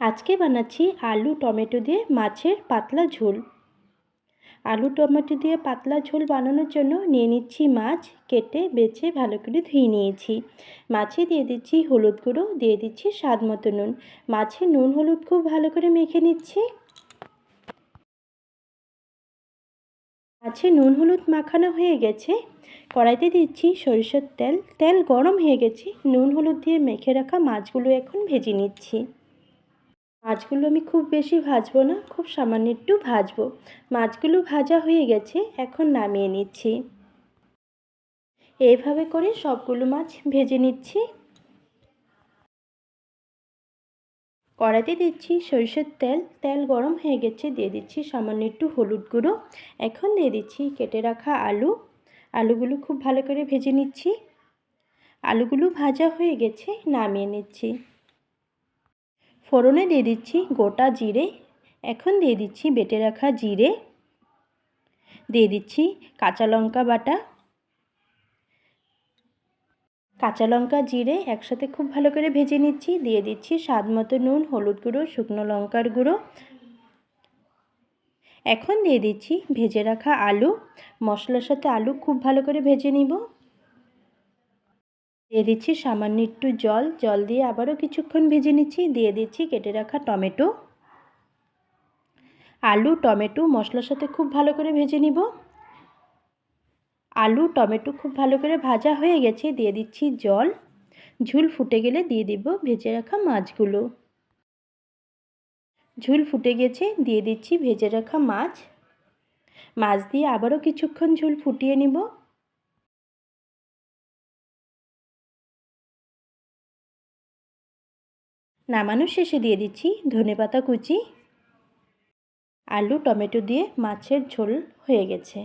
আজকে বানাচ্ছি আলু টমেটো দিয়ে মাছের পাতলা ঝোল। আলু টমেটো দিয়ে পাতলা ঝোল বানানোর জন্য নিয়ে নিচ্ছি মাছ, কেটে বেছে ভালো করে ধুয়ে নিয়েছি। মাছে দিয়ে দিচ্ছি হলুদ গুঁড়ো, দিয়ে দিচ্ছি স্বাদ মতো নুন। মাছে নুন হলুদ খুব ভালো করে মেখে নিচ্ছি। মাছে নুন হলুদ মাখানো হয়ে গেছে। কড়াইতে দিচ্ছি সরিষার তেল। তেল গরম হয়ে গেছে। নুন হলুদ দিয়ে মেখে রাখা মাছগুলো এখন ভেজে নিচ্ছি। মাছগুলো আমি খুব বেশি ভাজবো না, খুব সামান্য একটু ভাজবো। মাছগুলো ভাজা হয়ে গেছে, এখন নামিয়ে নিচ্ছি। এইভাবে করে সবগুলো মাছ ভেজে নিচ্ছি। কড়াইতে দিচ্ছি সরিষার তেল। তেল গরম হয়ে গেছে, দিয়ে দিচ্ছি সামান্য একটু হলুদ গুঁড়ো। এখন দিয়ে দিচ্ছি কেটে রাখা আলু। আলুগুলো খুব ভালো করে ভেজে নিচ্ছি। আলুগুলো ভাজা হয়ে গেছে, নামিয়ে নিচ্ছি। ফোড়নে দিয়ে দিচ্ছি গোটা জিরে। এখন দিয়ে দিচ্ছি বেটে রাখা জিরে। দিয়ে দিচ্ছি কাঁচা লঙ্কা বাটা। কাঁচা লঙ্কা জিরে একসাথে খুব ভালো করে ভেজে নিচ্ছি। দিয়ে দিচ্ছি স্বাদ মতো নুন, হলুদ গুঁড়ো, শুকনো লঙ্কার গুঁড়ো। এখন দিয়ে দিচ্ছি ভেজে রাখা আলু। মশলার সাথে আলু খুব ভালো করে ভেজে নিব। দিয়ে দিচ্ছি সামান্য একটু জল। জল দিয়ে আবারও কিছুক্ষণ ভেজে নিচ্ছি। দিয়ে দিচ্ছি কেটে রাখা টমেটো। আলু টমেটো মশলার সাথে খুব ভালো করে ভেজে নিব। আলু টমেটো খুব ভালো করে ভাজা হয়ে গেছে, দিয়ে দিচ্ছি জল। ঝোল ফুটে গেলে দিয়ে দিব ভেজে রাখা মাছগুলো। ঝোল ফুটে গেছে, দিয়ে দিচ্ছি ভেজে রাখা মাছ। মাছ দিয়ে আবারও কিছুক্ষণ ঝোল ফুটিয়ে নিব। নামানোর শেষে দিয়ে দিচ্ছি ধনেপাতা কুচি। আলু টমেটো দিয়ে মাছের ঝোল হয়ে গেছে।